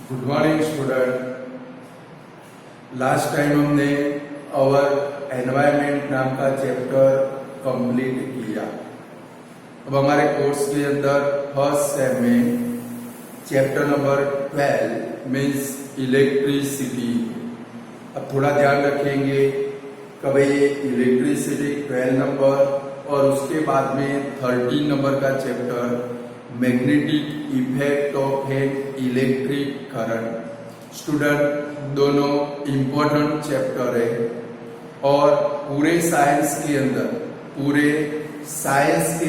Good morning student. Last time हमने अवर environment नाम का चैप्टर कंप्लीट किया। अब हमारे कोर्स के अंदर फर्स्ट सेम में चैप्टर नंबर 12 मीन्स इलेक्ट्रिसिटी। अब थोड़ा ध्यान रखेंगे कि भाई ये इलेक्ट्रिसिटी 12 नंबर और उसके बाद में 13 नंबर का chapter magnetic effect of an electric current. Student दोनों इम्पोर्टेंट चैप्टर है और पूरे साइंस के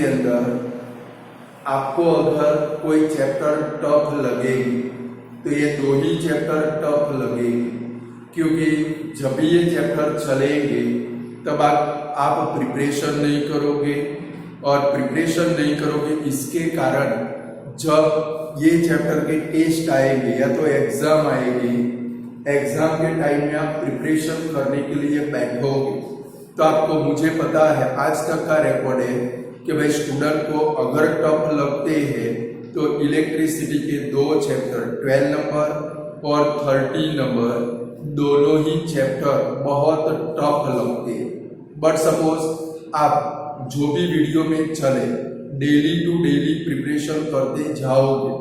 अंदर आपको अगर कोई चैप्टर टफ लगेगी तो ये दो ही चैप्टर टफ लगेगी, क्योंकि जब भी ये चैप्टर चलेंगे तब आप प्रिपरेशन नहीं करोगे और प्रिपरेशन नहीं करोगे इसके कारण जब ये चैप्टर के टेस्ट आएंगे या तो एग्जाम आएगी, एग्जाम के टाइम में आप प्रिपरेशन करने के लिए बैठोगे तो आपको, मुझे पता है आज तक का रिकॉर्ड है कि भाई स्टूडेंट को अगर टफ लगते हैं तो इलेक्ट्रिसिटी के दो चैप्टर 12 नंबर और 13 नंबर दोनों ही चैप्टर बहुत टफ लगते हैं। बट सपोज आप जो भी वीडियो में चले डेली टू डेली प्रिपरेशन करते जाओगे,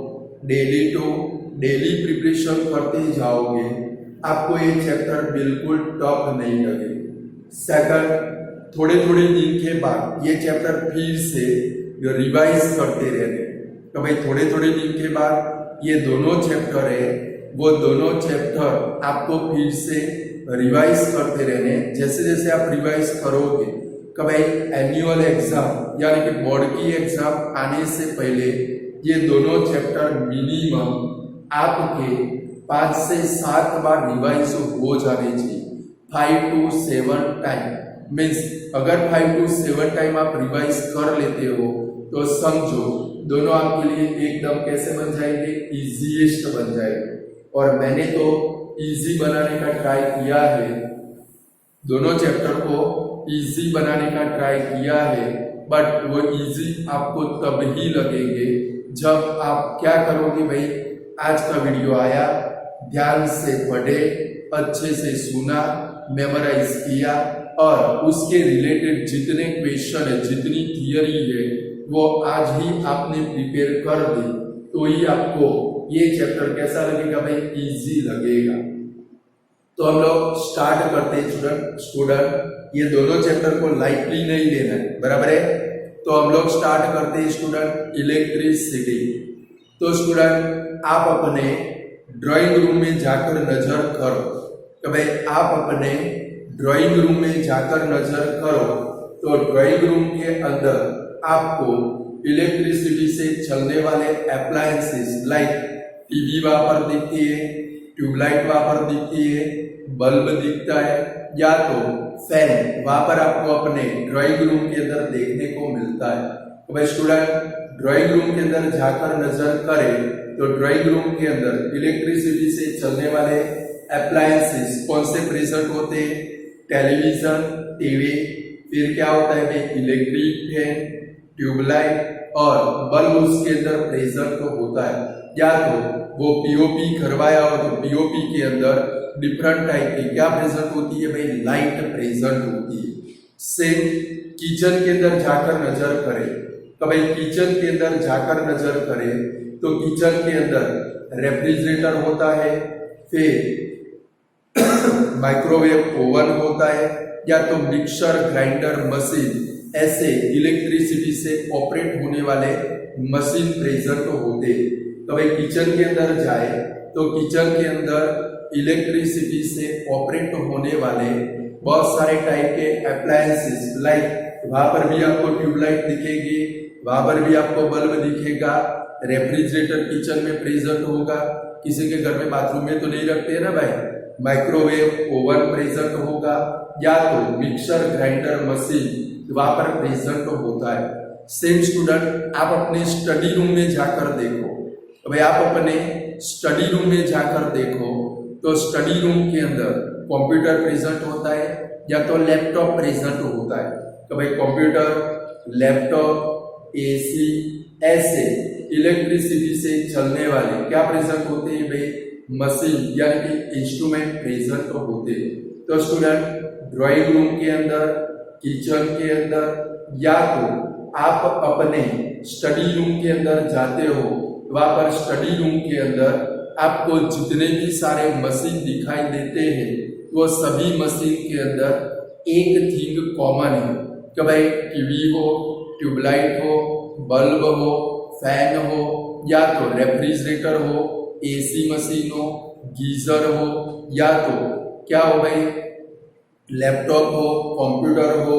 आपको ये चैप्टर बिल्कुल टफ नहीं लगेगा। सेकंड, थोड़े दिन के बाद ये चैप्टर फिर से रिवाइज करते रहने, तो भाई थोड़े दिन के बाद ये दोनों चैप्टर है वो दोनों चैप्टर आपको फिर से रिवाइज करते रहने। जैसे जैसे आप रिवाइज करोगे कभी एनुअल एग्जाम यानी कि बोर्ड की एग्जाम आने से पहले ये दोनों चैप्टर मिनिमम आपके 5 से 7 बार रिवाइज हो जाने चाहिए। 5 to 7 टाइम मीन्स अगर 5 to 7 टाइम आप रिवाइज कर लेते हो तो समझो दोनों आपके लिए एकदम कैसे बन जाएंगे, इजीएस्ट बन जाएंगे। और मैंने तो इजी बनाने का ट्राई किया है, दोनों चैप्टर को इजी बनाने का ट्राई किया है, बट वो इजी आपको तब ही लगेंगे जब आप क्या करोगे, भाई आज का वीडियो आया, ध्यान से पढ़े, अच्छे से सुना, मेमोराइज किया और उसके रिलेटेड जितने क्वेश्चन है, जितनी थियरी है वो आज ही आपने प्रिपेयर कर दी तो ही आपको ये चैप्टर कैसा लगेगा, भाई इजी लगेगा। तो हम लोग स्टार्ट करते हैं स्टूडेंट। ये दोनों चैप्टर को लाइटली नहीं लेना है, बराबर है। तो हम लोग स्टार्ट करते हैं स्टूडेंट इलेक्ट्रिसिटी। तो स्टूडेंट आप अपने ड्राइंग रूम में जाकर नजर करो, तो भाई आप अपने ड्राइंग रूम में जाकर नजर करो तो ड्राइंग रूम के अंदर आपको इलेक्ट्रिसिटी से चलने वाले अप्लायंसेस लाइक टीवी वहां पर दिखती है, ट्यूबलाइट वहां पर दिखती है, बल्ब दिखता है या तो फैन वहां पर आपको अपने ड्राइंग रूम के अंदर देखने को मिलता है। तो भाई स्टूडेंट ड्राइंग रूम के अंदर जाकर नजर करें तो ड्राइंग रूम के अंदर इलेक्ट्रिसिटी से चलने वाले अप्लायंसेस कौन से प्रेजेंट होते हैं, टेलीविजन, टीवी, फिर क्या होता है भाई इलेक्ट्रिक फैन, ट्यूबलाइट और बल्ब उसके अंदर प्रेजेंट तो होता है। या तो वो पीओपी करवाया हो तो पीओपी के अंदर डिफरेंट टाइप की क्या प्रेजेंट होती है, भाई लाइट प्रेजेंट होती है। सेम किचन के अंदर जाकर नजर करें तो भाई किचन के अंदर जाकर नजर करें तो किचन के अंदर रेफ्रिजरेटर होता है, फिर माइक्रोवेव ओवन होता है या तो मिक्सर ग्राइंडर मशीन, ऐसे इलेक्ट्रिसिटी से ऑपरेट होने वाले मशीन प्रेजेंट होते। तो भाई किचन के अंदर जाए तो किचन के अंदर इलेक्ट्रिसिटी से ऑपरेट होने वाले बहुत सारे टाइप के अप्लायंसेस लाइक वहां पर भी आपको ट्यूबलाइट दिखेगी, वहां पर भी आपको बल्ब दिखेगा, रेफ्रिजरेटर किचन में प्रेजेंट होगा, किसी के घर में बाथरूम में तो नहीं रखते हैं ना भाई, माइक्रोवेव ओवन प्रेजेंट होगा या तो मिक्सर ग्राइंडर मशीन वहां पर प्रेजेंट होता है। सेम स्टूडेंट आप अपने स्टडी रूम में जाकर देखो, तो भाई आप अपने स्टडी रूम में जाकर देखो तो स्टडी रूम के अंदर कंप्यूटर प्रेजेंट होता है या तो लैपटॉप प्रेजेंट होता है। तो भाई कंप्यूटर, लैपटॉप, एसी, ऐसे इलेक्ट्रिसिटी से चलने वाले क्या प्रेजेंट होते हैं भाई, मशीन यानी कि इंस्ट्रूमेंट प्रेजेंट होते। तो स्टूडेंट ड्राइंग रूम के अंदर, किचन के अंदर या तो आप अपने स्टडी रूम के अंदर जाते हो, वहां पर स्टडी रूम के अंदर आपको जितने भी सारे मशीन दिखाई देते हैं वो सभी मशीन के अंदर एक थिंग कॉमन है कि भाई टीवी हो, ट्यूबलाइट हो, बल्ब हो, फैन हो या तो रेफ्रिजरेटर हो, एसी मशीन हो, गीजर हो या तो क्या हो भाई लैपटॉप हो, कंप्यूटर हो,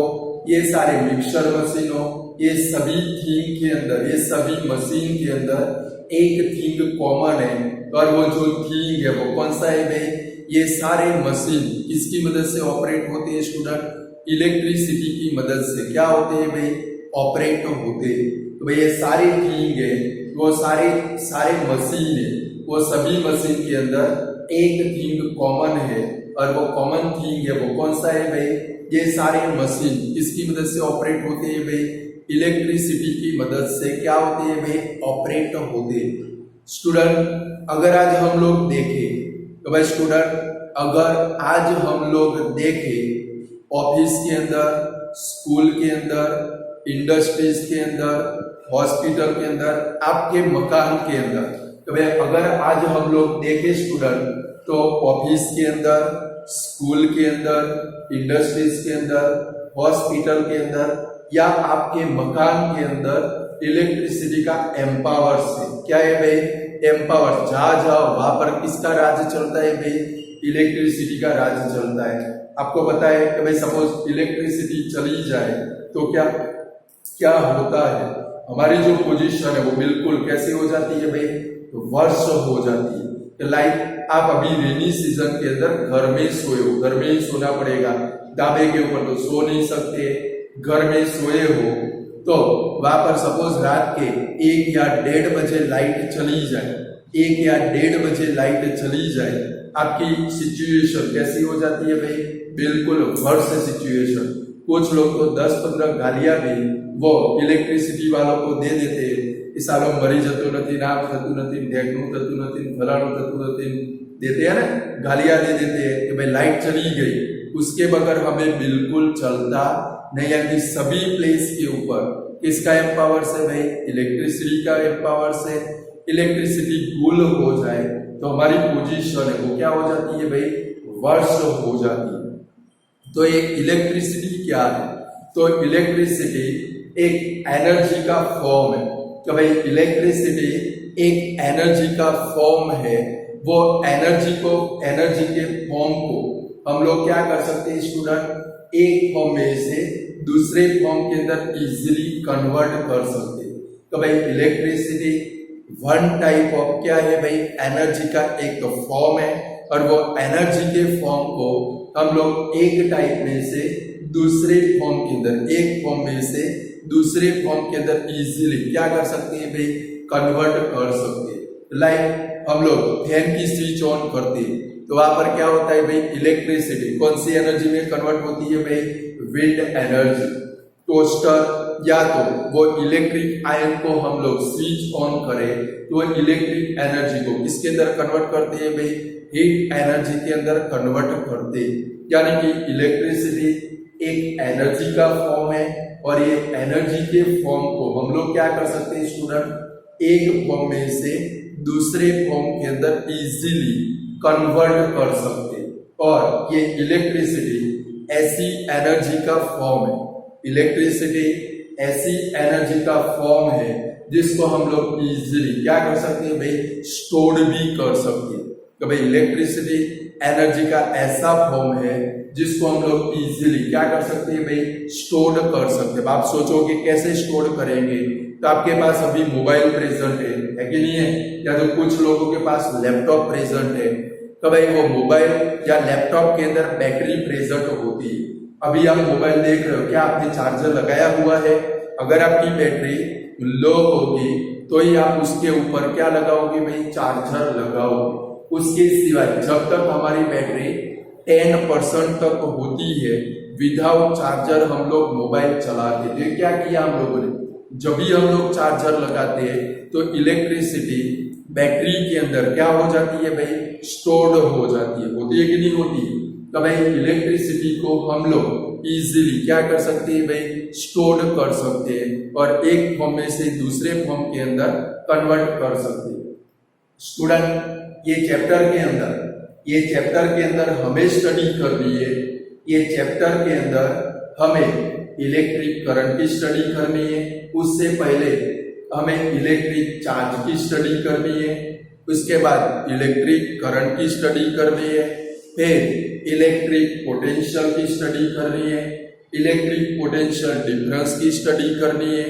ये सारे मिक्सर मशीन हो, ये सभी थिंग के अंदर, ये सभी मशीन के अंदर एक थिंग कॉमन है। और वो जो थिंग है वो कौन सा है भाई? ये सारे मशीन किसकी मदद से ऑपरेट होते हैं स्टूडेंट? इलेक्ट्रिसिटी की मदद से क्या होते हैं भाई? ऑपरेट होते हैं। तो भाई ये सारे थिंग है, वो सारे मशीन है, वो सभी मशीन के अंदर एक थिंग कॉमन है और वो कॉमन थिंग है वो कौन सा है भाई? ये सारे मशीन किसकी मदद से ऑपरेट होते हैं भाई? इलेक्ट्रिसिटी की मदद से क्या होते हैं भाई? ऑपरेट होते हैं। स्टूडेंट अगर आज हम लोग देखें तो भाई स्टूडेंट अगर आज हम लोग देखें ऑफिस के अंदर, स्कूल के अंदर, इंडस्ट्रीज के अंदर, हॉस्पिटल के अंदर, आपके मकान के अंदर, तो भाई अगर आज हम लोग देखें स्टूडेंट तो ऑफिस के अंदर, स्कूल के अंदर, इंडस्ट्रीज के अंदर, हॉस्पिटल के अंदर या आपके मकान के अंदर इलेक्ट्रिसिटी का एम्पावर से क्या है भाई? एम्पावर। जहां जाओ वहां पर किसका राज चलता है भाई? इलेक्ट्रिसिटी का राज चलता है। आपको पता है कि भाई सपोज इलेक्ट्रिसिटी चली जाए तो क्या क्या होता है? हमारी जो पोजीशन है वो बिल्कुल कैसे हो जाती है भाई? तो वर्ष हो जाती है। लाइक आप अभी रेनी सीजन के अंदर घर में सोए हो, घर में ही सोना पड़ेगा, ढाबे के ऊपर तो सो नहीं सकते, घर में सोए हो तो वहां पर सपोज रात के 1 या 1:30 बजे लाइट चली जाए, 1 या 1:30 बजे लाइट चली जाए, आपकी सिचुएशन कैसी हो जाती है भाई? बिल्कुल वर्ष सिचुएशन। कुछ लोग तो 10-15 गालियां भी वो इलेक्ट्रिसिटी वालों को दे देते हैं। इस सालों मरी जतु नहीं, नाम थतु नहीं, ढेकनू थतु नहीं, फलाणु थतु नहीं, देते हैं ना, गालियां दे देते हैं कि भाई लाइट चली गई, उसके बगैर हमें बिल्कुल चलता नहीं। यानी सभी प्लेस के ऊपर किसका एम्पावर से भाई? इलेक्ट्रिसिटी का एम्पावर से। इलेक्ट्रिसिटी गुल हो जाए तो हमारी पोजीशन है वो क्या हो जाती है भाई? वर्ष हो जाती है। तो ये इलेक्ट्रिसिटी क्या है? तो इलेक्ट्रिसिटी एक एनर्जी का फॉर्म है। तो भाई इलेक्ट्रिसिटी एक एनर्जी का फॉर्म है। वो एनर्जी के फॉर्म को हम लोग क्या कर सकते हैं स्टूडेंट? एक फॉर्म में से दूसरे फॉर्म के अंदर इजीली कन्वर्ट कर सकते हैं। तो भाई इलेक्ट्रिसिटी वन टाइप ऑफ क्या है भाई? एनर्जी का एक फॉर्म है और वो एनर्जी के फॉर्म को हम लोग एक टाइप में से दूसरे फॉर्म के अंदर, एक फॉर्म में से दूसरे फॉर्म के अंदर इजीली क्या कर सकते हैं भाई? कन्वर्ट कर सकते हैं। लाइक हम लोग फैन की स्विच ऑन करते हैं तो वहां पर क्या होता है भाई? इलेक्ट्रिसिटी कौन सी एनर्जी में कन्वर्ट होती है भाई? Wind energy. टोस्टर या तो वो इलेक्ट्रिक आयन को हम लोग स्विच ऑन करें तो वो इलेक्ट्रिक एनर्जी को किसके अंदर कन्वर्ट करते हैं भाई? हीट एनर्जी के अंदर कन्वर्ट करते हैं। यानी कि इलेक्ट्रिसिटी एक एनर्जी का फॉर्म है और ये एनर्जी के फॉर्म को हम लोग क्या कर सकते हैं स्टूडेंट? एक फॉर्म में से दूसरे फॉर्म के अंदर इजीली कन्वर्ट कर सकते। और ये इलेक्ट्रिसिटी ऐसी एनर्जी का फॉर्म है, इलेक्ट्रिसिटी ऐसी एनर्जी का फॉर्म है जिसको हम लोग इजीली क्या कर सकते हैं भाई? स्टोर भी कर सकते हैं। तो भाई इलेक्ट्रिसिटी एनर्जी का ऐसा फॉर्म है जिसको हम लोग इजीली क्या कर सकते हैं भाई? स्टोर कर सकते हैं। आप सोचोगे कैसे स्टोर करेंगे? तो आपके पास अभी मोबाइल प्रेजेंट है कि नहीं है? या तो कुछ लोगों के पास लैपटॉप प्रेजेंट है, तो भाई वो मोबाइल या लैपटॉप के अंदर बैटरी प्रेजेंट होती है। अभी आप मोबाइल देख रहे हो, क्या आपने चार्जर लगाया हुआ है? अगर आपकी बैटरी लो होगी तो ही आप उसके ऊपर क्या लगाओगे भाई? चार्जर लगाओगे। उसके सिवाय जब तक हमारी बैटरी 10% तक होती है विदाउट चार्जर हम लोग मोबाइल चलाते हैं। क्या किया हम लोगों ने? जब भी हम लोग चार्जर लगाते हैं तो इलेक्ट्रिसिटी बैटरी के अंदर क्या हो जाती है भाई, स्टोर्ड हो जाती है। होती है कि नहीं होती? तो भाई इलेक्ट्रिसिटी को हम लोग इजीली क्या कर सकते हैं भाई, स्टोर्ड कर सकते हैं और एक फॉर्म में से दूसरे फॉर्म के अंदर कन्वर्ट कर सकते हैं। स्टूडेंट ये चैप्टर के अंदर हमें स्टडी करनी है। ये चैप्टर के अंदर हमें इलेक्ट्रिक करंट की स्टडी करनी है। उससे पहले हमें इलेक्ट्रिक चार्ज की स्टडी करनी है, उसके बाद इलेक्ट्रिक करंट की स्टडी करनी है, फिर इलेक्ट्रिक पोटेंशियल की स्टडी करनी है, इलेक्ट्रिक पोटेंशियल डिफरेंस की स्टडी करनी है,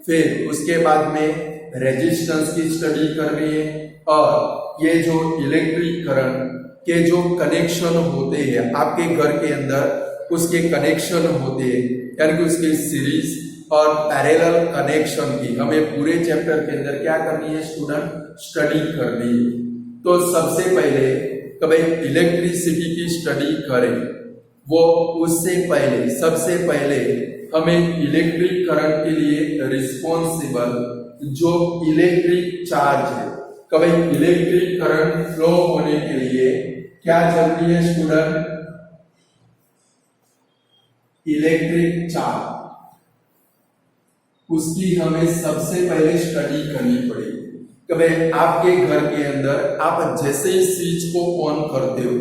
फिर उसके बाद में रेजिस्टेंस की स्टडी करनी है और ये जो इलेक्ट्रिक करंट के जो कनेक्शन होते हैं आपके घर के अंदर, उसके कनेक्शन होते हैं यानी कि उसके सीरीज और पैरेलल कनेक्शन की हमें पूरे चैप्टर के अंदर क्या करनी है स्टूडेंट, स्टडी करनी है। तो सबसे पहले कभी इलेक्ट्रिसिटी की स्टडी करें, वो उससे पहले सबसे पहले हमें इलेक्ट्रिक करंट के लिए रिस्पॉन्सिबल जो इलेक्ट्रिक चार्ज है, कभी इलेक्ट्रिक करंट फ्लो होने के लिए क्या जरूरी है स्टूडेंट, इलेक्ट्रिक चार्ज, उसकी हमें सबसे पहले स्टडी करनी पड़ेगी। कभी आपके घर के अंदर आप जैसे ही स्विच को ऑन करते हो,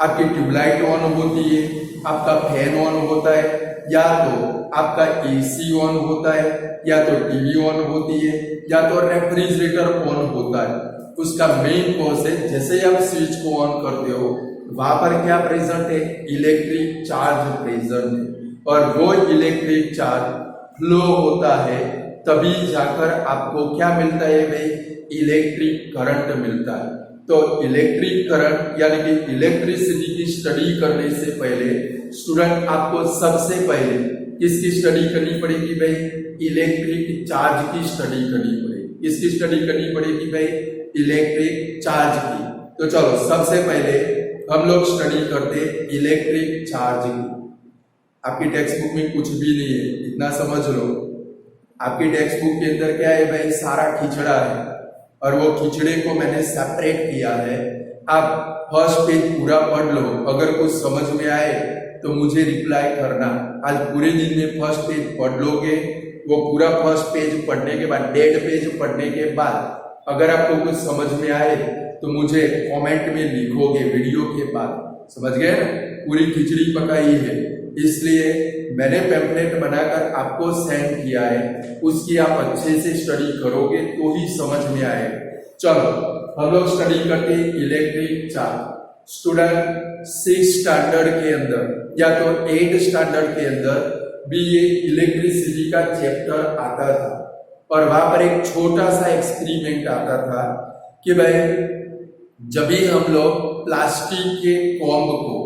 आपकी ट्यूबलाइट ऑन होती है, आपका फैन ऑन होता है, या तो आपका एसी ऑन होता है, या तो टीवी ऑन होती है, या तो रेफ्रिजरेटर ऑन होता है। उसका मेन कॉज है जैसे ही आप स्विच को ऑन करते हो वहां पर क्या प्रेजेंट है, इलेक्ट्रिक चार्ज प्रेजेंट है और वो इलेक्ट्रिक चार्ज फ्लो होता है, तभी जाकर आपको क्या मिलता है भाई, इलेक्ट्रिक करंट मिलता है। तो इलेक्ट्रिक करंट यानी कि इलेक्ट्रिसिटी की स्टडी करने से पहले स्टूडेंट आपको सबसे पहले किसकी स्टडी करनी पड़ेगी भाई, इलेक्ट्रिक चार्ज की स्टडी करनी पड़ेगी। किसकी स्टडी करनी पड़ेगी भाई, इलेक्ट्रिक चार्ज की। तो चलो सबसे पहले हम लोग स्टडी करते इलेक्ट्रिक चार्ज की। आपकी टेक्स्ट बुक में कुछ भी नहीं है, इतना समझ लो। आपकी टेक्स्ट बुक के अंदर क्या है भाई, सारा खिचड़ा है और वो खिचड़े को मैंने सेपरेट किया है। आप फर्स्ट पेज पूरा पढ़ लो, अगर कुछ समझ में आए तो मुझे रिप्लाई करना। आज पूरे दिन में फर्स्ट पेज पढ़ लोगे, वो पूरा फर्स्ट पेज पढ़ने के बाद 1.5 पेज पढ़ने के बाद अगर आपको कुछ समझ में आए तो मुझे कमेंट में लिखोगे वीडियो के बाद, समझ गए ना? पूरी खिचड़ी पकाई है, इसलिए मैंने पैम्फलेट बनाकर आपको सेंड किया है, उसकी आप अच्छे से स्टडी करोगे तो ही समझ में आएगा। चलो हम लोग स्टडी करते हैं इलेक्ट्रिक चार्ज। स्टूडेंट 6 स्टैंडर्ड के अंदर या तो 8 स्टैंडर्ड के अंदर भी ये इलेक्ट्रिसिटी का चैप्टर आता था और वहां पर एक छोटा सा एक्सपेरिमेंट आता था कि भाई जब भी हम लोग प्लास्टिक के कॉम्ब को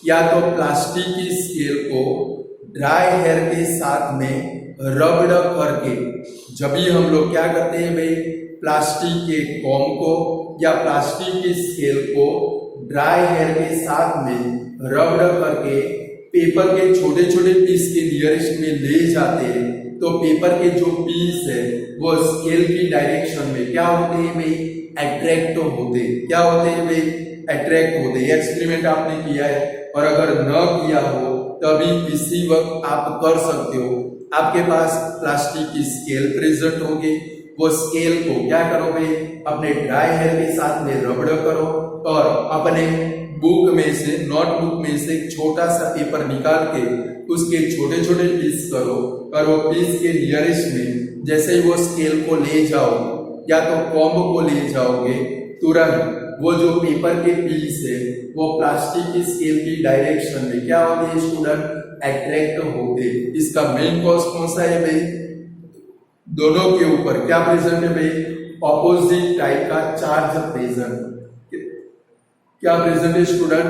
या तो प्लास्टिक की स्केल को ड्राई हेयर के साथ में रबड़ करके, जब भी हम लोग क्या करते हैं भाई, प्लास्टिक के कॉम्ब को या प्लास्टिक की स्केल को ड्राई हेयर के साथ में रबड़ करके पेपर के छोटे छोटे पीस के नियरेस्ट में ले जाते हैं, तो पेपर के जो पीस है वो स्केल की डायरेक्शन में क्या होते हैं भाई, अट्रैक्ट होते। क्या होते हैं भाई, अट्रैक्ट होते। ये एक्सपेरिमेंट आपने किया है और अगर न किया हो तभी इसी वक्त आप कर सकते हो। आपके पास प्लास्टिक की स्केल प्रेजेंट होगी, वो स्केल को क्या करो भाई, अपने ड्राई हेयर के साथ में रबड़ करो और अपने बुक में से, नोटबुक में से एक छोटा सा पेपर निकाल के उसके छोटे छोटे पीस करो और वो पीस के नियरेस्ट में जैसे ही वो स्केल को ले जाओ या तो कॉम्ब को ले जाओगे, तुरंत वो जो पेपर के पीस है वो प्लास्टिक की स्केल की डायरेक्शन में क्या होते हैं स्टूडेंट, अट्रैक्ट होते। इसका मेन कॉज कौन सा है भाई, दोनों के ऊपर क्या प्रेजेंट है भाई, ऑपोजिट टाइप का चार्ज प्रेजेंट। क्या प्रेजेंट है स्टूडेंट,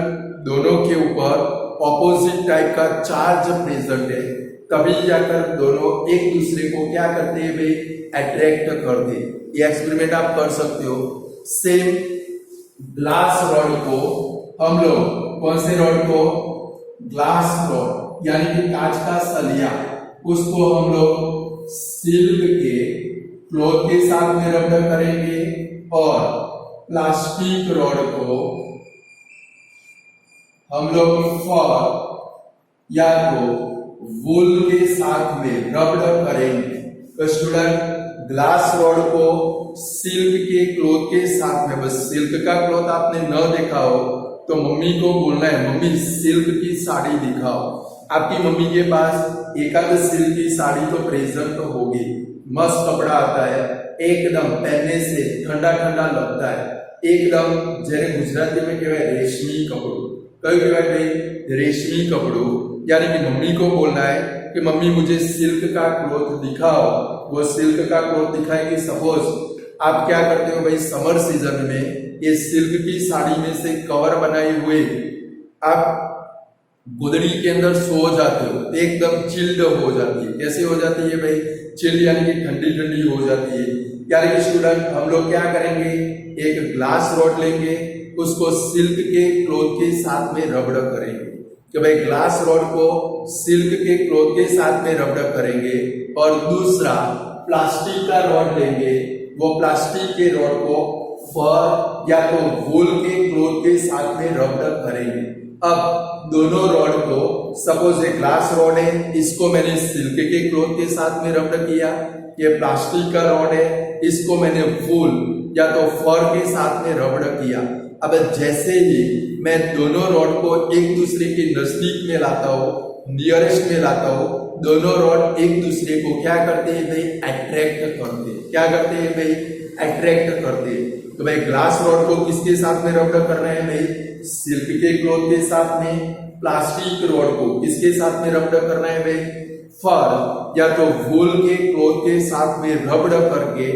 दोनों के ऊपर ऑपोजिट टाइप का चार्ज प्रेजेंट है, तभी जाकर दोनों एक दूसरे को क्या करते हैं भाई, अट्रैक्ट करते। ये एक्सपेरिमेंट आप कर सकते हो। सेम ग्लास रॉड को हम लोग, कौन से रॉड को, ग्लास रॉड यानी कि कांच का सलिया, उसको हम लोग सिल्क के क्लॉथ के साथ में रबड़ करेंगे और प्लास्टिक रॉड को हम लोग फॉर या तो वूल के साथ में रब्ड करेंगे। तो स्टूडेंट ग्लास रॉड को सिल्क के क्लॉथ के साथ में, बस सिल्क का क्लॉथ आपने न देखा हो तो मम्मी को बोलना है मम्मी सिल्क की साड़ी दिखाओ। आपकी मम्मी के पास एक आध सिल्क की साड़ी तो प्रेजेंट होगी, मस्त कपड़ा आता है, एकदम पहनने से ठंडा ठंडा लगता है, एकदम जेने गुजराती में कहवाय रेशमी कपड़ू। कયું કહેવાય भाई? रेशमी कपड़ू। यानी कि मम्मी को बोलना है कि मम्मी मुझे सिल्क का क्लॉथ दिखाओ। वो सिल्क का क्लॉथ दिखाएगी। सपोज आप क्या करते हो भाई, समर सीजन में ये सिल्क की साड़ी में से कवर बनाए हुए आप गोदड़ी के अंदर सो जाते हो, एकदम चिल्ड हो जाती है। कैसे हो जाती है भाई? चिल्ड यानी कि ठंडी ठंडी हो जाती है। यानी कि स्टूडेंट हम लोग क्या करेंगे, एक ग्लास रॉड लेंगे, उसको सिल्क के क्लॉथ के साथ में रबड़ करेंगे कि भाई ग्लास रॉड को सिल्क के क्लॉथ के साथ में रबड़ करेंगे। और दूसरा प्लास्टिक का रॉड लेंगे, वो प्लास्टिक के रॉड को फर या तो वूल के क्लॉथ के साथ में रबड़ करेंगे। अब दोनों रॉड को, सपोज एक ग्लास रॉड है, इसको मैंने सिल्क के क्लॉथ के साथ में रबड़ किया। ये प्लास्टिक का रॉड है, इसको मैंने वूल या तो फर के साथ में रबड़ किया। अब जैसे ही मैं दोनों रॉड को एक दूसरे के नजदीक में लाता हूँ, नियरेस्ट में लाता हूँ, दोनों रॉड एक दूसरे को क्या करते हैं भाई? अट्रैक्ट करते हैं। क्या करते हैं भाई? अट्रैक्ट करते हैं। तो भाई ग्लास रॉड को किसके साथ में रबड़ करना है भाई? सिल्क के क्लॉथ के साथ में। प्लास्टिक रॉड को किसके साथ में रबड़ करना है भाई? फर या तो वूल के क्लॉथ के साथ में रबड़ करके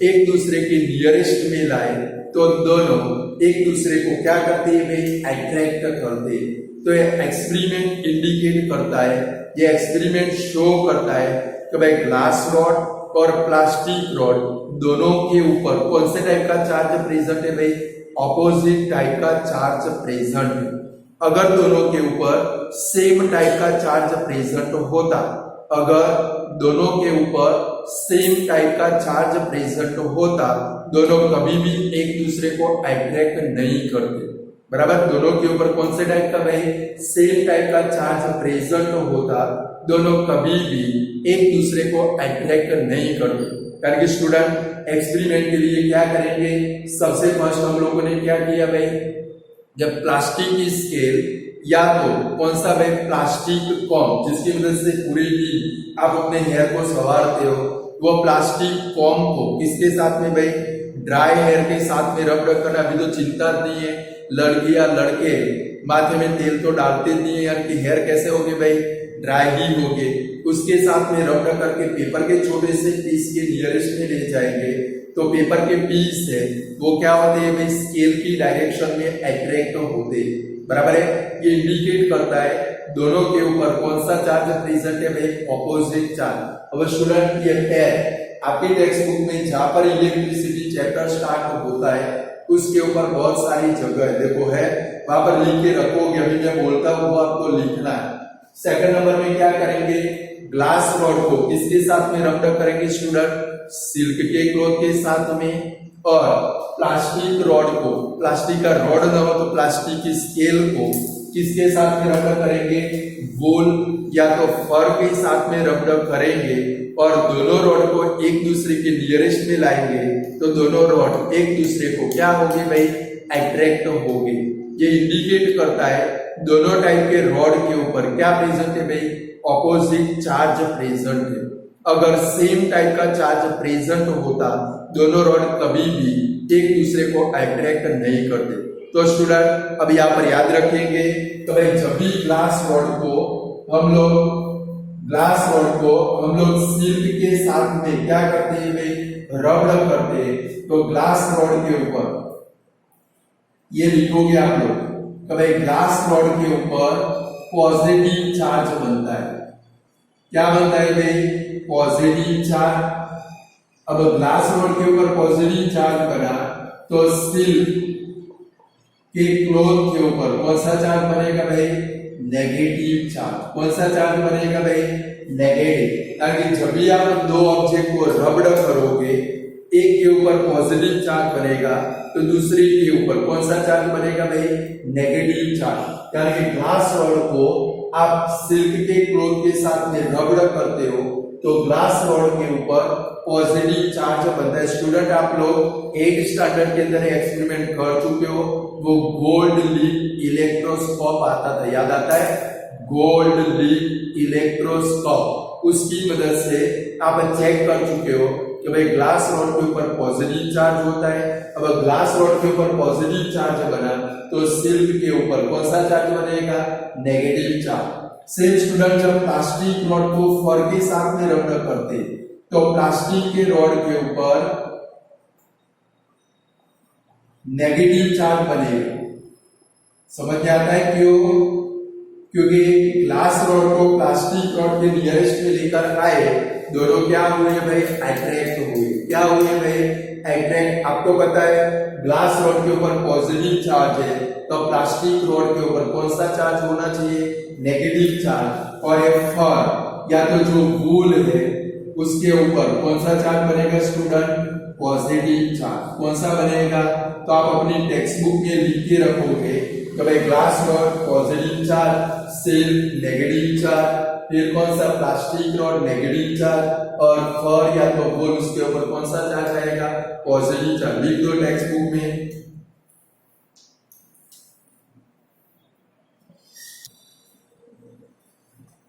एक दूसरे के नियरेस्ट में लाए तो दोनों एक दूसरे को क्या करते हैं भाई? अट्रैक्ट करते हैं। तो ये एक्सपेरिमेंट इंडिकेट करता है, ये एक्सपेरिमेंट शो करता है कि भाई ग्लास रॉड और प्लास्टिक रॉड दोनों के ऊपर कौन से टाइप का चार्ज प्रेजेंट है भाई? ऑपोजिट टाइप का चार्ज प्रेजेंट है। अगर दोनों के ऊपर सेम टाइप का चार्ज प्रेजेंट होता, अगर दोनों के ऊपर सेम टाइप का चार्ज प्रेजेंट होता, दोनों कभी भी एक दूसरे को अट्रैक्ट नहीं करते। बराबर? दोनों के ऊपर कौन से टाइप का भाई? सेम टाइप का चार्ज प्रेजेंट होता, दोनों कभी भी एक दूसरे को अट्रैक्ट नहीं करते। यानी कि स्टूडेंट एक्सपेरिमेंट के लिए क्या करेंगे, सबसे फर्स्ट हम लोगों ने क्या किया भाई, जब प्लास्टिक की स्केल या तो कौन सा भाई? प्लास्टिक कॉम, जिसकी मदद से पूरी दिन आप अपने हेयर को संवारते हो, वो प्लास्टिक कॉम को किसके साथ में भाई? ड्राई हेयर के साथ में रबड़ करना। अभी तो चिंता नहीं है, लड़कियां लड़के माथे में तेल तो डालते नहीं है, यानी कि हेयर कैसे होगे भाई? ड्राई ही होगे। उसके साथ में रबड़ करके पेपर के छोटे से पीस के नियरेस्ट में ले जाएंगे, तो पेपर के पीस है वो क्या होते हैं भाई? स्केल की डायरेक्शन में अट्रैक्ट होते हैं। बराबर है? ये इंडिकेट करता है दोनों के ऊपर कौन सा चार्ज प्रेजेंट है भाई? Opposite charge. अब स्टूडेंट ये पेयर आपकी टेक्स्ट बुक में जहां पर इलेक्ट्रिसिटी चैप्टर स्टार्ट होता है उसके ऊपर बहुत सारी जगह देखो है, वहां पर लिख के रखोगे। अभी मैं बोलता हूँ वो आपको लिखना है। सेकंड नंबर में क्या करेंगे? ग्लास रॉड को किसके साथ में रबड़ करेंगे स्टूडेंट? सिल्क के क्लॉथ के साथ में। और प्लास्टिक रॉड को, प्लास्टिक का रॉड ना हो तो प्लास्टिक की स्केल को किसके साथ में रबड़ करेंगे? वूल या तो फर के साथ में रबड़ करेंगे और दोनों रॉड को एक दूसरे के नियरेस्ट में लाएंगे तो दोनों रॉड एक दूसरे को क्या होगी भाई? अट्रैक्ट होगी। ये इंडिकेट करता है दोनों टाइप के रॉड के ऊपर क्या प्रेजेंट है भाई? ऑपोजिट चार्ज प्रेजेंट है। अगर सेम टाइप का चार्ज प्रेजेंट होता, दोनों रॉड कभी भी एक दूसरे को अट्रैक्ट नहीं करते। तो स्टूडेंट अब यहाँ पर याद रखेंगे तो भाई जब भी ग्लास रॉड को हम लोग सिल्क के साथ में क्या करते हैं भाई? रबड़ करते हैं। तो ग्लास रॉड के ऊपर ये लिखोगे आप लोग तो भाई ग्लास रॉड के ऊपर पॉजिटिव चार्ज बनता है। क्या बनता है भाई? Positive charge. अब ग्लास रॉड के ऊपर पॉजिटिव चार्ज बना तो सिल्क के क्लॉथ के ऊपर कौन सा चार्ज बनेगा भाई? Negative charge. कौन सा चार्ज बनेगा भाई? नेगेटिव। ताकि जब भी आप दो ऑब्जेक्ट को रबड़ करोगे, एक के ऊपर पॉजिटिव चार्ज बनेगा तो दूसरे के ऊपर कौन सा चार्ज बनेगा भाई, नेगेटिव चार्ज। यानी कि ग्लास रॉड को आप सिल्क के क्लॉथ के साथ में रगड़ करते हो तो ग्लास रॉड के ऊपर पॉजिटिव चार्ज बनता है। स्टूडेंट आप लोग 8 स्टैंडर्ड के अंदर एक्सपेरिमेंट कर चुके हो, वो गोल्ड लीफ इलेक्ट्रोस्कोप आता था, याद आता है, गोल्ड लीफ इलेक्ट्रोस्कोप, उसकी मदद से आप चेक कर चुके हो कि भाई ग्लास रॉड के ऊपर पॉजिटिव चार्ज होता है। अब ग्लास रॉड के ऊपर पॉजिटिव चार्ज बना तो सिल्क के ऊपर कौन सा चार्ज बनेगा, नेगेटिव चार्ज। सेम स्टूडेंट जब प्लास्टिक रॉड को फर के साथ में रगड़ करते तो प्लास्टिक के रॉड के ऊपर नेगेटिव चार्ज बनेगा। समझ में आता है क्यों? क्योंकि ग्लास रॉड को प्लास्टिक रॉड के नियरेस्ट में लेकर आए, दोनों क्या हुए भाई, अट्रैक्ट हुए। क्या हुए भाई, अट्रैक्ट। आपको पता है ग्लास रॉड के ऊपर पॉजिटिव चार्ज है तो प्लास्टिक रॉड के ऊपर कौन सा चार्ज होना चाहिए, नेगेटिव चार्ज। और एक फर या तो जो वूल है उसके ऊपर कौन सा चार्ज बनेगा स्टूडेंट, पॉजिटिव चार्ज। कौन सा बनेगा, तो आप अपनी टेक्स्ट बुक में लिख के रखोगे कि भाई glass rod positive charge, silk negative charge, फिर कौन सा प्लास्टिक रॉड नेगेटिव चार्ज, और फर या तो वूल उसके ऊपर कौन सा चार्ज आएगा, पॉजिटिव चार्ज। लिख दो टेक्स्ट बुक में।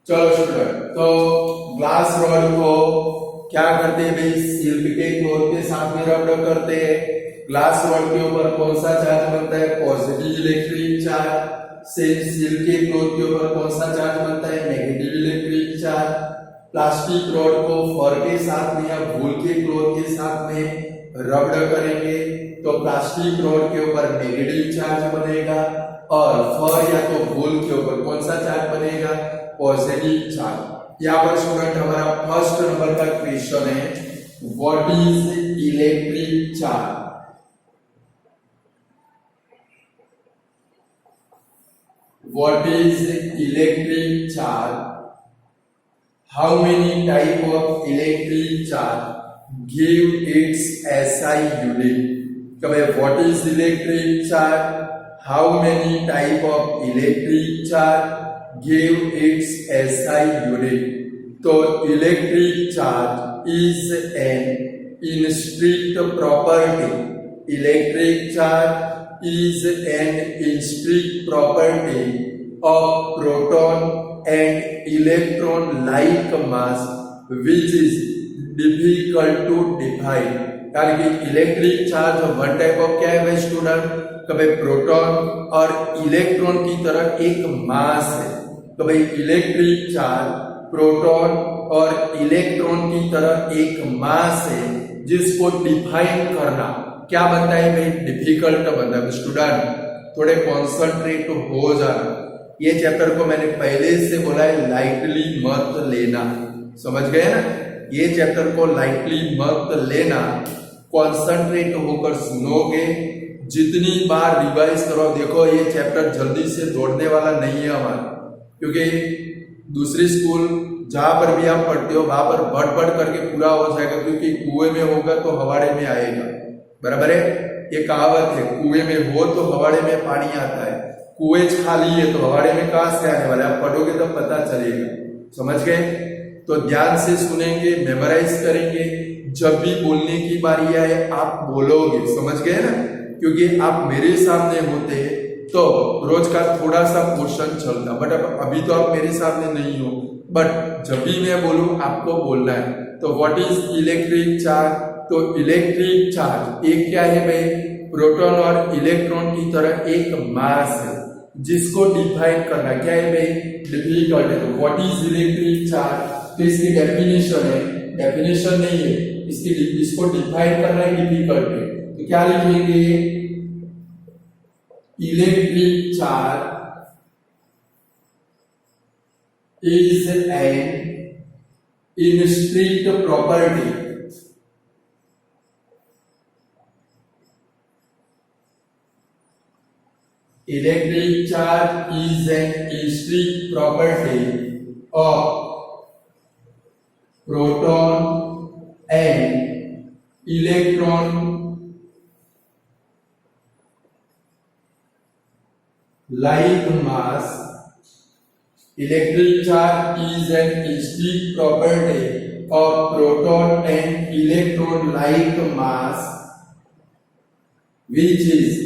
चलो स्टूडेंट, तो ग्लास रॉड को क्या करते हैं भाई, सिल्क के क्लॉथ के साथ में रगड़ करते हैं। ग्लास रॉड के ऊपर कौन सा चार्ज बनता है, पॉजिटिव इलेक्ट्रिक चार्ज। सिल्क के क्लॉथ के ऊपर कौन सा चार्ज बनता है, negative electric charge. Plastic rod को फर के साथ में या वूल के क्लॉथ के साथ में रगड़ करेंगे तो प्लास्टिक रॉड के ऊपर नेगेटिव चार्ज बनेगा और फर या तो वूल के ऊपर कौन सा चार्ज बनेगा, पॉजिटिव चार्ज। यहाँ पर स्टूडेंट हमारा फर्स्ट नंबर का क्वेश्चन है, what is electric charge. What is electric charge? How many type of electric charge give its SI unit? कभी what is electric charge? How many type of electric charge give its SI unit? तो electric charge is an intrinsic property. Electric charge is an intrinsic property of proton and electron like mass which is difficult to define। यानी कि electric charge one type of क्या है भाई student, कभी proton और electron की तरह एक मास है। तो भाई इलेक्ट्रिक चार्ज प्रोटॉन और इलेक्ट्रॉन की तरह एक मास है जिसको डिफाइन करना क्या बनता है भाई, डिफिकल्ट बनता है। स्टूडेंट थोड़े कॉन्संट्रेट हो जाना, ये चैप्टर को मैंने पहले से बोला है लाइटली मत लेना, समझ गए ना, ये चैप्टर को लाइटली मत लेना, कॉन्संट्रेट होकर सुनोगे, जितनी बार रिवाइज करो। देखो ये चैप्टर जल्दी से दौड़ने वाला नहीं है हमारा, क्योंकि दूसरी स्कूल जहां पर भी आप पढ़ते हो वहां पर बढ़ बढ़ करके पूरा हो जाएगा, क्योंकि कुएं में होगा तो हवाड़े में आएगा, बराबर है। ये कहावत है, कुएं में हो तो हवाड़े में पानी आता है, कुएं खाली है तो हवाड़े में कहां से आने वाला है, आप पढ़ोगे तब पता चलेगा, समझ गए। तो ध्यान से सुनेंगे, मेमोराइज करेंगे, जब भी बोलने की बारी आए आप बोलोगे, समझ गए ना, क्योंकि आप मेरे सामने होते तो रोज का थोड़ा सा पोर्शन चलता, बट अब अभी तो आप मेरे सामने नहीं हो, बट जब भी मैं बोलूं आपको बोलना है। तो व्हाट इज इलेक्ट्रिक चार्ज, तो इलेक्ट्रिक चार्ज एक क्या है भाई, प्रोटॉन और इलेक्ट्रॉन की तरह एक मास है जिसको डिफाइन करना क्या है भाई, डिफिकल्ट है। तो व्हाट इज इलेक्ट्रिक चार्ज, तो इसकी डेफिनेशन है, डेफिनेशन नहीं है, इसको डिफाइन करना है, डिफिकल्ट है। तो क्या लिखेंगे, electric charge is an intrinsic property electric charge is an intrinsic property of proton and electron like mass. Electric charge is an distinct property of proton and electron like mass, which is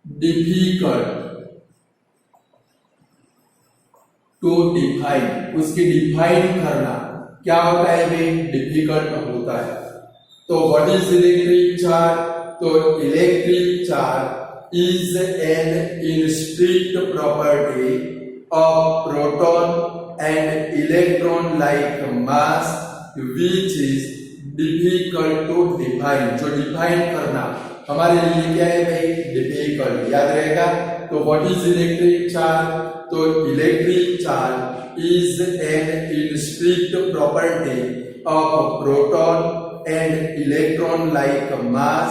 difficult to define. उसकी define करना क्या होता है भाई? Difficult होता है। तो what is electric charge? तो electric charge is an intrinsic property of proton and electron like mass which is difficult to define. जो डिफाइन करना हमारे लिए क्या है भाई? डिफिकल्ट। याद रहेगा। तो व्हाट इज इलेक्ट्रिक चार्ज? तो electric charge is an intrinsic property of proton and electron like mass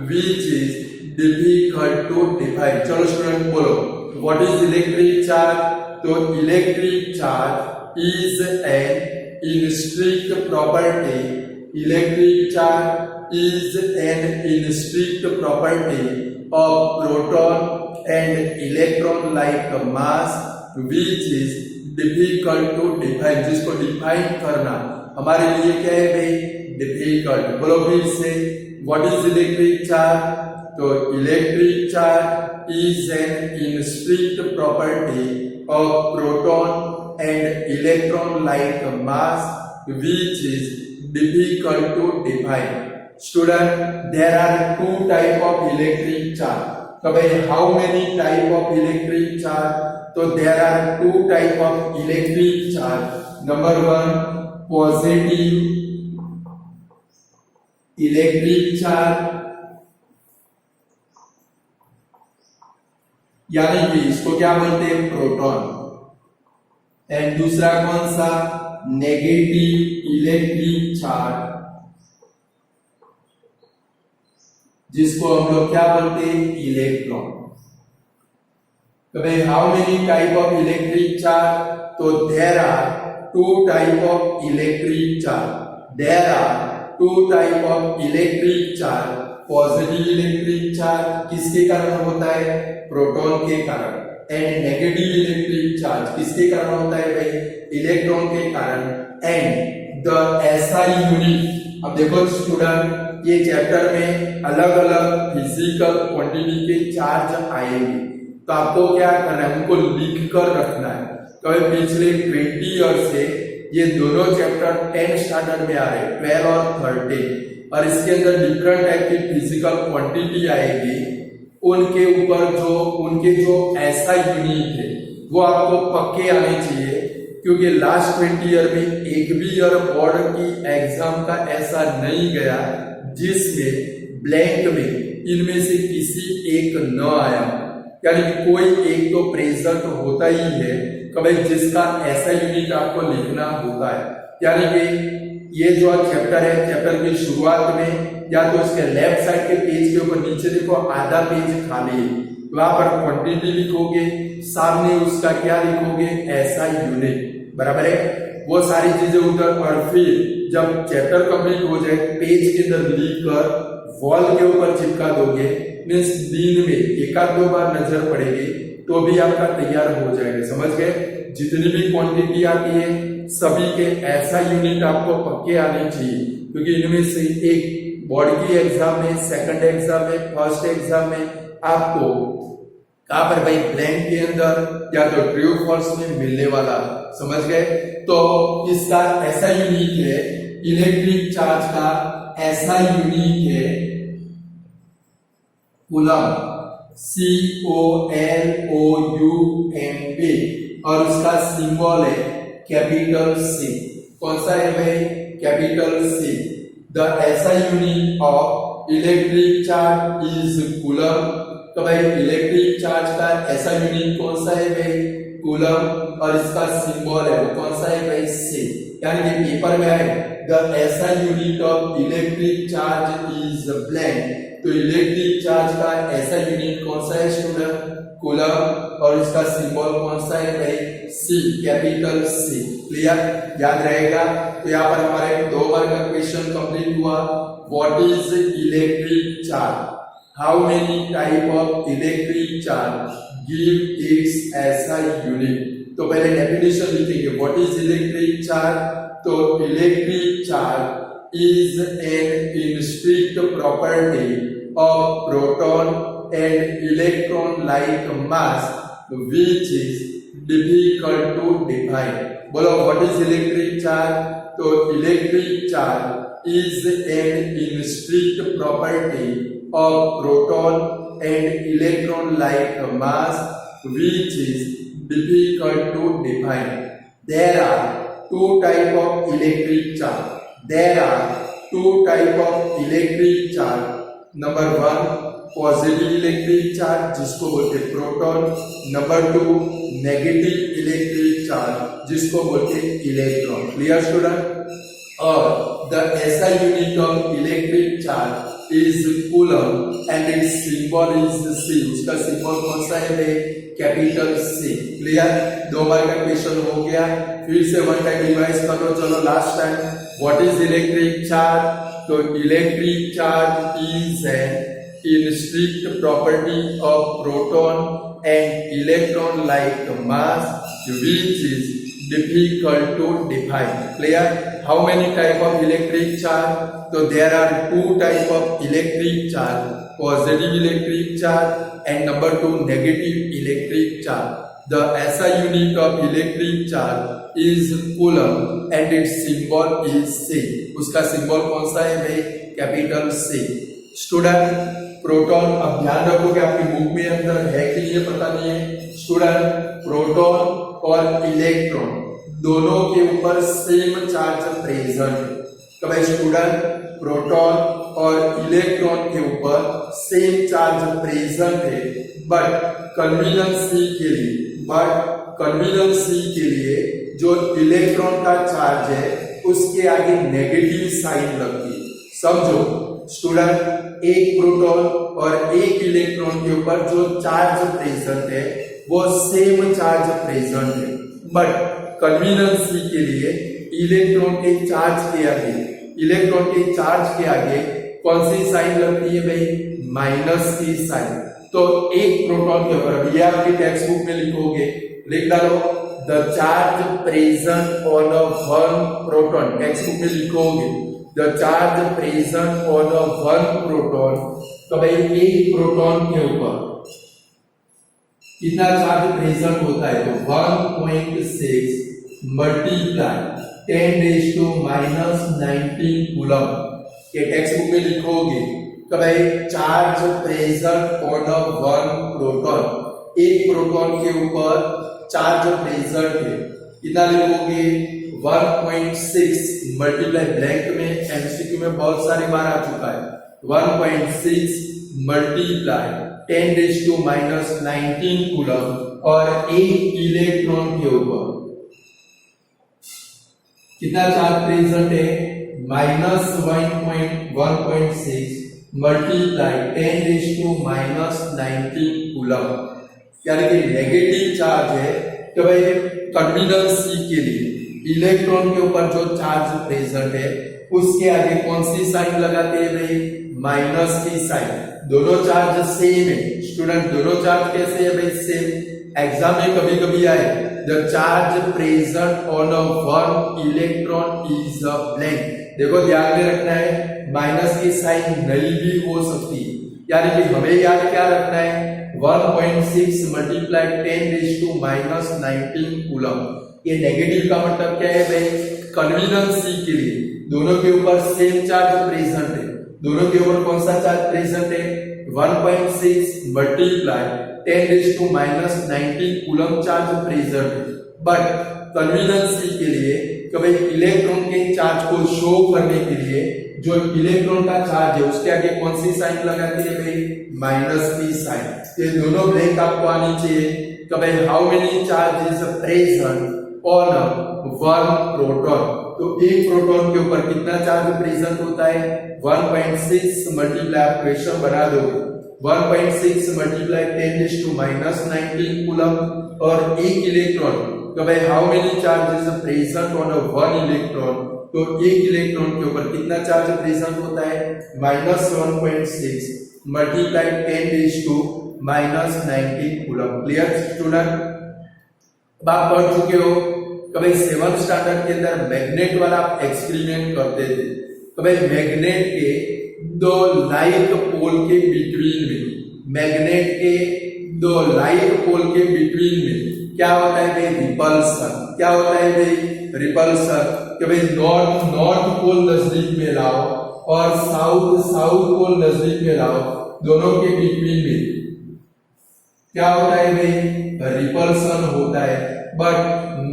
which is difficult to define. चलो स्टूडेंट बोलो, what is electric charge? तो electric charge is an intrinsic property. Electric charge is an intrinsic property of proton and electron like mass which is difficult to define. जिसको define करना हमारे लिए क्या है भाई? डिफिकल्ट। बोलो फिर से, what is electric charge? तो electric charge is an intrinsic property of proton and electron like mass which is difficult to define. Student, there are two type of electric charge. तो भाई how many type of electric charge? तो there are two type of electric charge. Number one, positive electric charge, यानी कि इसको क्या बोलते हैं? Proton. And दूसरा कौन सा? नेगेटिव इलेक्ट्रिक चार्ज, जिसको हम लोग क्या बोलते हैं? इलेक्ट्रॉन। तो भाई how many type of electric charge? तो there are two type of electric charge. There are two type of electric charge. Positive electric charge किसके कारण होता है? प्रोटॉन के कारण। एंड नेगेटिव इलेक्ट्रिक चार्ज किसके कारण होता है भाई? इलेक्ट्रॉन के कारण। एंड द एसआई यूनिट, अब देखो स्टूडेंट, ये चैप्टर में अलग अलग फिजिकल क्वांटिटी के चार्ज आएंगे, तो आपको क्या करना है? उनको लिख कर रखना है। तो पिछले 20 ईयर से ये दोनों चैप्टर 10 स्टैंडर्ड में आ रहे हैं, 12 और 13, और इसके अंदर डिफरेंट टाइप की फिजिकल क्वांटिटी आएगी। उनके ऊपर उनके जो ऐसा यूनिट है वो आपको पक्के आने चाहिए, क्योंकि लास्ट 20 ईयर में एक भी ईयर बोर्ड की एग्जाम का ऐसा नहीं गया जिसमें ब्लैंक में इनमें से किसी एक न आया। यानी कि कोई एक तो प्रेजेंट होता ही है, कभी जिसका ऐसा यूनिट आपको लिखना होता है। यानी कि ये जो चैप्टर है, चैप्टर की शुरुआत में या तो इसके लेफ्ट साइड के पेज के ऊपर नीचे देखो आधा पेज खाली है, वहां पर क्वांटिटी लिखोगे, सामने उसका क्या लिखोगे? ऐसा यूनिट। बराबर है? वो सारी चीजें उधर, और फिर जब चैप्टर कंप्लीट हो जाए पेज के अंदर लिख कर वॉल के ऊपर चिपका दोगे, मीन्स दिन में एक आध दो बार नजर पड़ेगी तो भी आपका तैयार हो जाएगा। समझ गए? जितनी भी क्वांटिटी आती है सभी के ऐसा यूनिट आपको पक्के आने चाहिए, क्योंकि इनमें से एक बोर्ड की एग्जाम में, सेकंड एग्जाम में, फर्स्ट एग्जाम में आपको कहां पर भाई? ब्लैंक के अंदर या तो ट्रू फॉल्स में मिलने वाला। समझ गए? तो इसका ऐसा यूनिट है, इलेक्ट्रिक चार्ज का ऐसा यूनिट है कूलम, COLOUMB, और उसका सिंबल है कैपिटल C। कौन सा है भाई? Capital C। The SI unit of electric charge is coulomb. तो भाई इलेक्ट्रिक चार्ज का ऐसा यूनिट कौन सा है भाई? कूलम, और इसका सिंबल है वो कौन सा है भाई? C। यानी कि पेपर में आए the SI unit of electric charge is blank, तो इलेक्ट्रिक चार्ज का ऐसा यूनिट कौन सा है स्टूडेंट? कूलम, और इसका सिंबल कौन सा है भाई? C, capital C। क्लियर? याद रहेगा? तो यहाँ पर हमारे 2 मार्क का क्वेश्चन कंप्लीट हुआ। What is electric charge? How many type of electric charge give its SI unit. तो पहले डेफिनेशन लिखेंगे, व्हाट इज इलेक्ट्रिक चार्ज। तो electric charge is an intrinsic property of proton and electron like mass which is difficult to define। बोलो what is electric charge। तो electric charge is an intrinsic property of proton and electron like mass which is difficult to define। There are two type of electric charge। There are two type of electric charge। Number one, positive electric charge जिसको बोलते हैं proton. Number two, negative electric charge जिसको बोलते हैं electron. Clear student. और the SI unit of electric charge is coulomb and its symbol is C। उसका सिंबल कौन सा है? Capital C। क्लियर। 2 बार का क्वेश्चन हो गया, फिर से वन टाइम रिवाइज करो। चलो last time, what is electric charge. तो electric charge is an intrinsic property of proton and electron like mass which is difficult to define। Clear। How many type of electric charge? So there are two type of electric charge, positive electric charge and number 2 negative electric charge। The SI unit of electric charge is coulomb and its symbol is C। उसका सिंबल कौन सा है भाई? Capital C। Student, proton, अब ध्यान रखो कि आपकी बुक में अंदर है कि ये पता नहीं है। स्टूडेंट, प्रोटॉन और इलेक्ट्रॉन दोनों के ऊपर सेम चार्ज प्रेजेंट है। तो भाई स्टूडेंट, प्रोटॉन और इलेक्ट्रॉन के ऊपर सेम चार्ज प्रेजेंट है, बट कन्वीनियंस के लिए जो इलेक्ट्रॉन का चार्ज है उसके आगे नेगेटिव साइन लगती है। समझो स्टूडेंट, एक प्रोटॉन और एक इलेक्ट्रॉन के ऊपर जो चार्ज प्रेजेंट है वो सेम चार्ज प्रेजेंट है, बट कन्वीनियंस के लिए इलेक्ट्रॉन के चार्ज के आगे कौन सी साइन लगती है भाई? माइनस की साइन। तो एक प्रोटॉन के ऊपर, ये आपकी टेक्स्ट बुक में लिखोगे, लिख डालो the charge present on a one proton. Text book में लिखोगे the charge present on a one proton। तो भाई एक प्रोटॉन के ऊपर कितना चार्ज प्रेजेंट होता है? तो 1.6 मल्टीप्लाई 10⁻⁻19 कूलम। ये टेक्स्ट बुक में लिखोगे तो भाई charge present on a one proton, एक प्रोटॉन के ऊपर चार्ज प्रेजेंट है, कितना लिखोगे? 1.6 मल्टीप्लाई, ब्लैंक में एमसीक्यू में बहुत सारी बार आ चुका है। 1.6 मल्टीप्लाई 10⁻⁻19 कूलम और एक इलेक्ट्रॉन के ऊपर कितना चार्ज प्रेजेंट है? -1.6 मल्टीप्लाई 10⁻⁻19 कूलम, यानी कि नेगेटिव चार्ज है। तो भाई कन्वीनियंस के लिए इलेक्ट्रॉन के ऊपर जो चार्ज प्रेजेंट है उसके आगे कौन सी साइन लगाते हैं भाई? माइनस की साइन। दोनों चार्ज सेम है। स्टूडेंट, दोनों चार्ज कैसे है भाई? सेम। एग्जाम में कभी कभी आए the charge present on a one electron is a blank. देखो ध्यान में रखना है, माइनस की साइन नहीं भी हो सकती, यानी कि हमें याद क्या रखना है? 1.6 मल्टीप्लाई 10⁻⁻19 कूलम। ये नेगेटिव का मतलब क्या है भाई? कन्वीनियंस के लिए दोनों के ऊपर सेम चार्ज प्रेजेंट है। दोनों के ऊपर कौन सा चार्ज प्रेजेंट है? 1.6 मल्टीप्लाई 10⁻⁻19 कूलम चार्ज प्रेजेंट है, बट कन्वीनियंस के लिए कभी इलेक्ट्रॉन के चार्ज को शो करने के लिए जो इलेक्ट्रॉन का चार्ज है उसके आगे कौन सी साइन लगाती है भाई? माइनस की साइन। ये दोनों ब्लैंक आपको आनी चाहिए। कभी how many charge is present on one proton. तो एक प्रोटॉन के ऊपर कितना चार्ज प्रेजेंट होता है? 1.6 मल्टीप्लाई, क्वेश्चन बना दोगे 1.6 मल्टीप्लाई 10⁻⁻19 कूलम और एक इलेक्ट्रॉन। तो भाई how many charge is present on a one electron? तो एक इलेक्ट्रॉन के ऊपर कितना चार्ज प्रेजेंट होता है, -1.6 मल्टीप्लाई 10⁻⁻19 कूलम। Clear student? अब आप पढ़ चुके हो कि भाई 7th स्टैंडर्ड के अंदर मैग्नेट वाला एक्सपेरिमेंट करते थे। तो भाई मैग्नेट के दो लाइट पोल के बिटवीन में, मैग्नेट के दो लाइट पोल के बिटवीन में क्या होता है भाई, रिपल्सन। क्या होता है भाई, रिपल्सन। कि भाई नॉर्थ पोल नजदीक में लाओ और साउथ पोल नजदीक में लाओ, दोनों के बिटवीन में क्या होता है भाई, रिपल्सन होता है। बट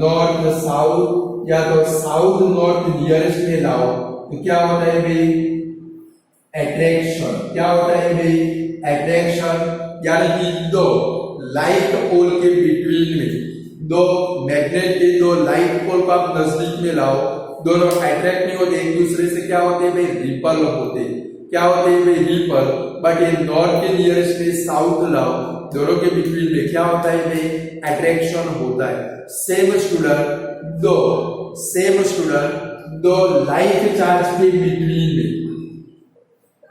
नॉर्थ साउथ या तो साउथ नॉर्थ नियरेस्ट में लाओ तो क्या होता है भाई, अट्रैक्शन। क्या होता है भाई, अट्रैक्शन। यानी कि दो लाइट पोल के बिटवीन में, दो मैग्नेट के दो लाइट पोल को आप नजदीक में लाओ, दोनों अट्रैक्ट नहीं होते एक दूसरे से, क्या होते हैं भाई, रिपल होते। क्या होते हैं भाई, रिपल। बट ये नॉर्थ के नियरेस्ट में साउथ लाओ, दोनों के बिटवीन में क्या होता है भाई, अट्रैक्शन होता है। सेम स्टूडेंट दो लाइट चार्ज के बिटवीन में,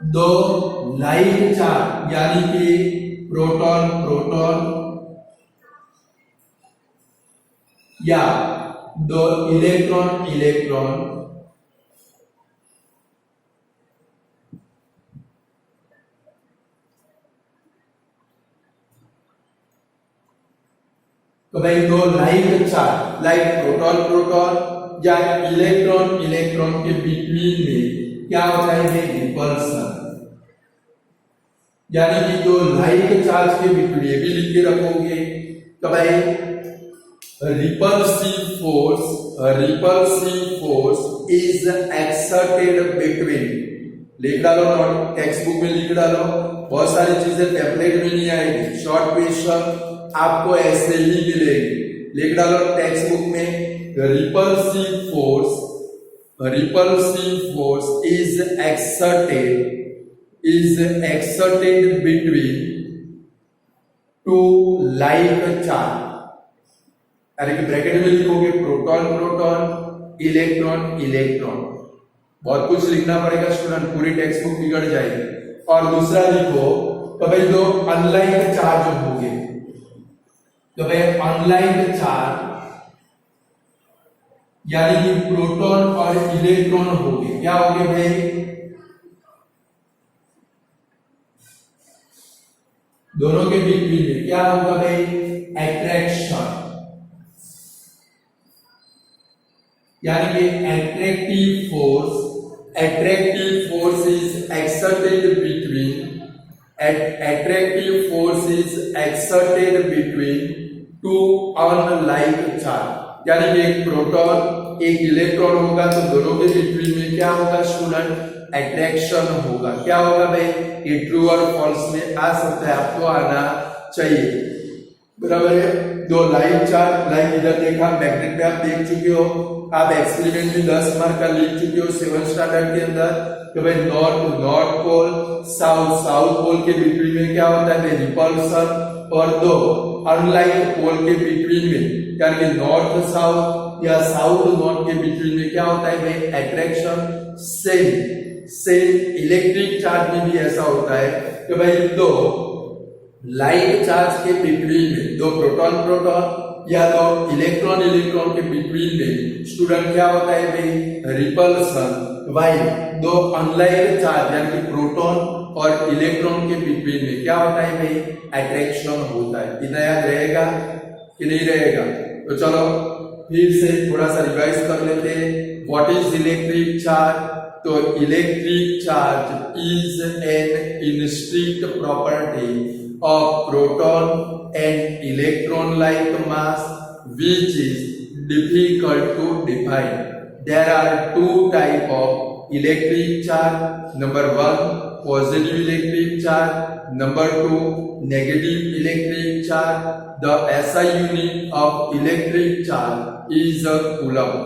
दो लाइट चार्ज यानी कि प्रोटॉन या दो इलेक्ट्रॉन तो भाई दो लाइट चार्ज, लाइट प्रोटॉन या इलेक्ट्रॉन के बिटवीन में क्या होता है भाई, रिपल्सन। यानी कि दो लाइट चार्ज के बिटवीन, ये भी लिख के रखोगे। तो भाई repulsive force is exerted between, लिख डालो, नोट टेक्स्ट बुक में लिख डालो। बहुत सारी चीजें टेम्पलेट में नहीं आएगी, शॉर्ट क्वेश्चन आपको ऐसे ही मिलेगी। लिख डालो टेक्स्ट बुक में, repulsive force is exerted between two light charge. अरे कि ब्रैकेट में लिखोगे प्रोटॉन इलेक्ट्रॉन। बहुत कुछ लिखना पड़ेगा स्टूडेंट, पूरी टेक्स्ट बुक बिगड़ जाएगी। और दूसरा लिखो तो भाई दो अनलाइट चार्ज होंगे, तो भाई अनलाइट चार्ज यानी कि प्रोटॉन और इलेक्ट्रॉन होंगे। क्या होंगे भाई, दोनों के बीच में क्या होगा भाई, अट्रैक्शन। यानी कि attractive force is exerted between two unlit charge. यानी कि एक प्रोटॉन एक इलेक्ट्रॉन होगा तो दोनों के बिटवीन में क्या होगा स्टूडेंट, अट्रैक्शन होगा। क्या होगा भाई, ये ट्रू और फॉल्स में आ सकता है, आपको आना चाहिए। बराबर है। दो लाइट चार्ज, लाइक इधर देखा, मैग्नेट में आप देख चुके हो, आप एक्सपेरिमेंट भी 10 मार्क का लिख चुके हो 7th स्टैंडर्ड के अंदर। तो भाई नॉर्थ पोल साउथ पोल के बिटवीन में क्या होता है, रिपल्सन। और दो अनलाइट पोल के बिटवीन में यानी कि नॉर्थ साउथ या साउथ नॉर्थ के बिटवीन में क्या होता है भाई, अट्रैक्शन। सेम इलेक्ट्रिक चार्ज में भी ऐसा होता है कि भाई दो लाइट चार्ज के बिटवीन में, दो प्रोटॉन या दो इलेक्ट्रॉन के बिटवीन में स्टूडेंट क्या होता है भाई, रिपल्सन। वाई दो अनलाइट चार्ज यानी कि प्रोटॉन और इलेक्ट्रॉन के बिटवीन में क्या होता है भाई, अट्रैक्शन होता है। इतना याद रहेगा कि नहीं रहेगा? तो चलो फिर से थोड़ा सा रिवाइज कर लेते हैं। What is electric charge? तो इलेक्ट्रिक चार्ज इज एन इंस्ट्रिक्ट property of proton and electron like mass which is difficult to define. There are two type of electric charge. Number 1 positive electric charge, number 2 negative electric charge. The SI unit of electric charge is a coulomb.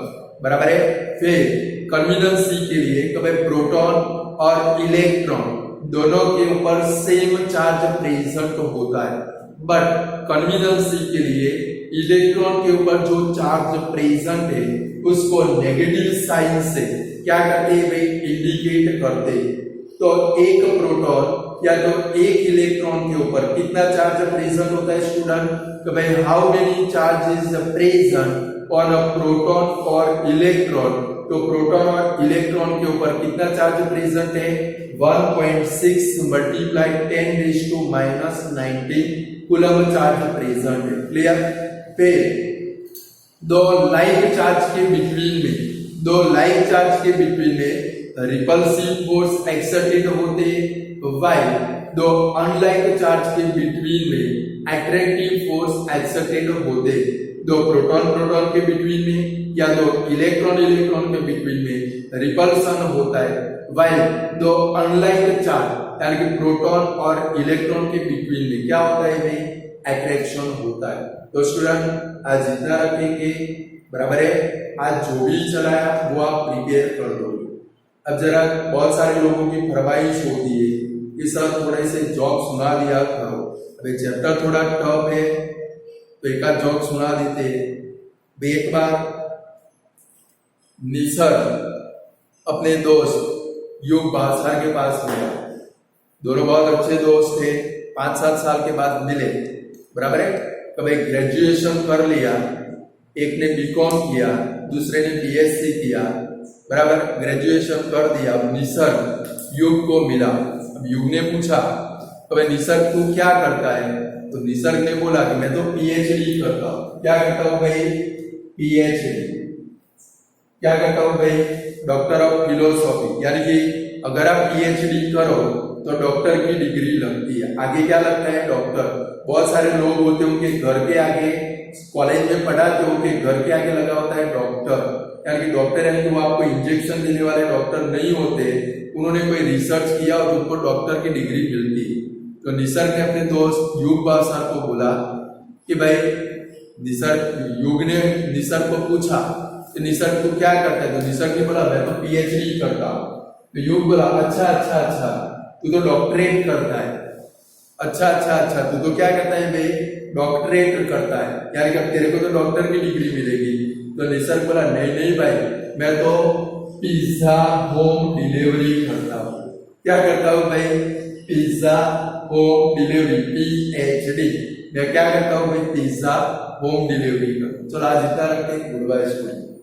बराबर है। फिर conveniences के लिए कभी proton और electron दोनों के ऊपर सेम चार्ज प्रेजेंट होता है, बट कन्वीनियंसी के लिए इलेक्ट्रॉन के ऊपर जो चार्ज प्रेजेंट है उसको नेगेटिव साइन से क्या करते हैं भाई, इंडिकेट करते हैं। तो एक प्रोटॉन या तो एक इलेक्ट्रॉन के ऊपर कितना चार्ज प्रेजेंट होता है स्टूडेंट, तो भाई how many charges present on a proton और इलेक्ट्रॉन। तो प्रोटॉन और इलेक्ट्रॉन के ऊपर कितना चार्ज प्रेजेंट है, 1.6 मल्टीप्लाई 10⁻⁻19 कूलम चार्ज प्रेजेंट है। क्लियर। फिर दो लाइक चार्ज के बिटवीन में रिपल्सिव फोर्स एक्सर्टेड होते हैं, वाइल दो अनलाइक चार्ज के बिटवीन में अट्रैक्टिव फोर्स एक्सर्टेड होते हैं। दो प्रोटॉन के बिटवीन में या दो इलेक्ट्रॉन के बिटवीन में रिपल्सन होता है, वाइल दो अनलाइक चार्ज यानी कि प्रोटॉन और इलेक्ट्रॉन के बिटवीन में क्या होता है भाई, अट्रैक्शन होता है। तो स्टूडेंट आज इतना रखेंगे, बराबर है। आज जो भी चलाया वो आप प्रिपेयर कर दो। अब जरा बहुत सारे लोगों की फरमाइश होती है कि सर थोड़े से जॉब सुना दिया करो। अभी चैप्टर थोड़ा टफ है तो एक आध जॉब सुना देते हैं। एक बार निसर्ग अपने दोस्त युग भास्कर के पास मिला। दोनों बहुत अच्छे दोस्त थे, 5-7 साल के बाद मिले, बराबर है। कभी ग्रेजुएशन कर लिया, एक ने बीकॉम किया, दूसरे ने बीएससी किया, बराबर, ग्रेजुएशन कर दिया। अब निसर्ग युग को मिला। अब युग ने पूछा, अबे निसर्ग तू क्या करता है? तो निसर्ग ने बोला कि मैं तो पीएचडी करता हूँ। क्या करता हूँ भाई? पीएचडी। क्या करता हूँ भाई? Doctor of philosophy. यानी कि अगर आप पीएचडी करो तो डॉक्टर की डिग्री लगती है। आगे क्या लगता है? डॉक्टर। बहुत सारे लोग होते हैं उनके घर के आगे, कॉलेज में पढ़ाते उनके घर के आगे लगा होता है डॉक्टर। यानी कि डॉक्टर यानी कि वो आपको इंजेक्शन देने वाले डॉक्टर नहीं होते, उन्होंने कोई रिसर्च किया और उनको डॉक्टर की डिग्री मिलती। तो निसर्ग ने अपने दोस्त युग भास्कर को बोला कि भाई युग ने निसर्ग को पूछा कि निसर्ग तू क्या करता है? तो निसर्ग ने बोला मैं तो पीएचडी करता हूँ। तो युग बोला अच्छा तू तो डॉक्टरेट करता है। अच्छा तू तो क्या करता है भाई? डॉक्टरेट करता है, यानी कि अब तेरे को तो डॉक्टर की डिग्री मिलेगी। तो निसर्ग बोला नहीं भाई, मैं तो पिज्जा होम डिलीवरी करता हूँ। क्या करता हूँ भाई? Pizza home delivery, PhD. मैं क्या करता हूँ भाई? पिज्जा होम डिलीवरी करता हूँ। चलो आज इतना रखते हैं। Goodbye student.